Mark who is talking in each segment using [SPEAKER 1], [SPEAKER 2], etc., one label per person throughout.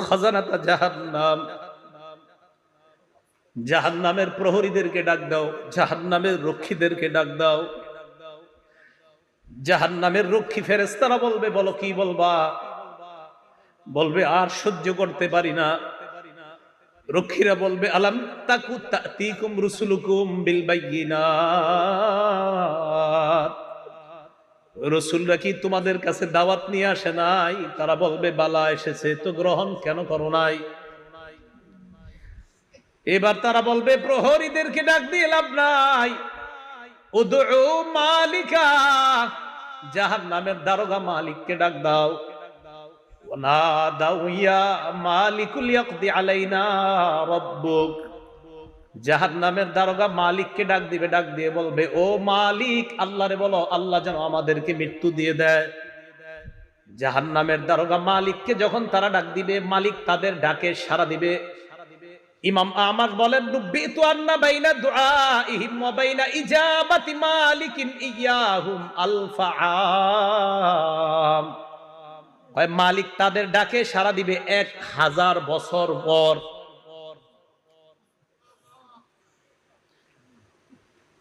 [SPEAKER 1] খাজানাতা জাহান্নাম, জাহান্নামের প্রহরীদেরকে ডাক দাও, জাহান্নামের রক্ষীদেরকে ডাক দাও। জাহান্নামের রক্ষী ফেরেশতারা বলবে, বলো কি বলবা? বলবে আর সহ্য করতে পারি না। রক্ষীরা বলবে, আলাম তাকু তাতিকুম রুসুলুকুম বিল বায়িনাত, রাসূলরা কি তোমাদের কাছে দাওয়াত নিয়ে আসে নাই? তারা বলবে, বালা এসেছে, তো গ্রহণ কেন করো নাই? এবার তারা বলবে, প্রহরীদেরকে ডাক দিয়ে লাভ নাই, উদউ মালিকা, জাহান্নামের দারোগা মালিককে ডাক দাও। ওয়ানাদাউ ইয়া মালিকুল ইয়াকদি আলাইনা রাব্বুক, জাহান্নামের দারোগা মালিককে ডাক দিবে, ডাক দিয়ে বলবে, ও মালিক, আল্লাহরে বলো আল্লাহ যেন আমাদেরকে মৃত্যু দিয়ে দেয়। জাহান্নামের দারোগা মালিককে যখন তারা ডাক দিবে, মালিক তাদের ডাকে সাড়া দিবে। ইমাম আহমদ বলেন, রুবিতু আন্না বাইনা দুআইহিম ওয়া বাইনা ইজাবাতি মালিকিন ইয়াহুম আলফাআম, হয় মালিক তাদের ডাকে সাড়া দিবে 1000 বছর পর।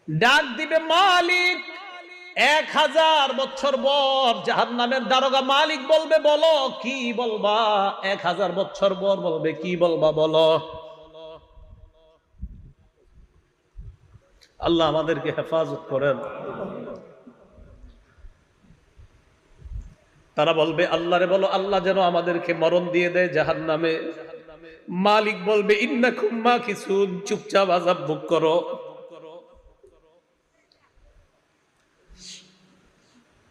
[SPEAKER 1] ডাক দিবে মালিক 1000 বছর পর। জাহান্নামের দারোগা মালিক বলবে, বলো কি বলবা? 1000 বছর পর বলবে, কি বলবা বলো। আল্লাহ আমাদেরকে হেফাজত করেন। তারা বলবে, আল্লাহরে বলো আল্লাহ যেন আমাদেরকে মরণ দিয়ে দেয় জাহান্নামে। মালিক বলবে, ইন্নাকুম মাকিসুন, চুপচাপ আযাব ভোগ করো।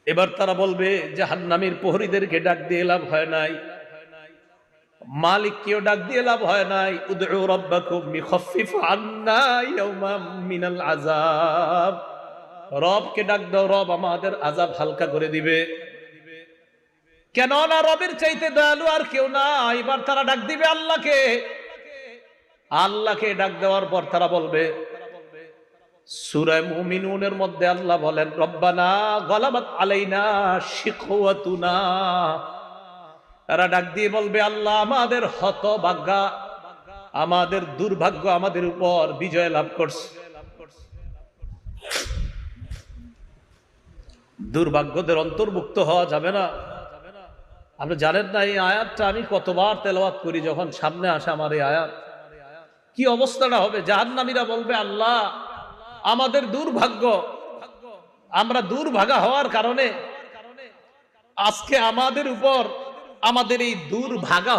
[SPEAKER 1] এবার তারা বলবে, জাহান্নামের প্রহরীদেরকে ডাক দিয়ে লাভ হয় নাই, মালিককেও ডাক দিয়ে লাভ হয় নাই। উদউ রাব্বাকুম ইখাফফিফ আন্না ইয়াওমান মিনাল আযাব, রবকে ডাক দাও, রব আমাদের আযাব হালকা করে দিবে। কেন না রবের চাইতে দয়ালু আর কেউ না। এবার তারা ডাক দিবে আল্লাহকে। আল্লাহকে ডাক দেওয়ার পর তারা বলবে, সূরা মুমিনুনের মধ্যে আল্লাহ বলেন, রব্বানা গালাবাত আলাইনা শিকওয়াতুনা, তারা ডাক দিয়ে বলবে, আল্লাহ আমাদের হতভাগ্য, আমাদের দুর্ভাগ্য আমাদের উপর বিজয় লাভ করছে। দুর্ভাগ্যদের অন্তর্ভুক্ত হওয়া যাবে না। আপনি জানেন না এই আয়াতটা আমি কতবার তেলাওয়াত করি, যখন সামনে আসে আমার এই আয়াত, কি অবস্থাটা হবে। জাহান্নামীরা বলবে, আল্লাহ আমাদের দুর্ভাগ্য, আমরা দুর্ভাগা হওয়ার কারণে আজকে আমাদের উপর আমাদের এই দুর্ভাগা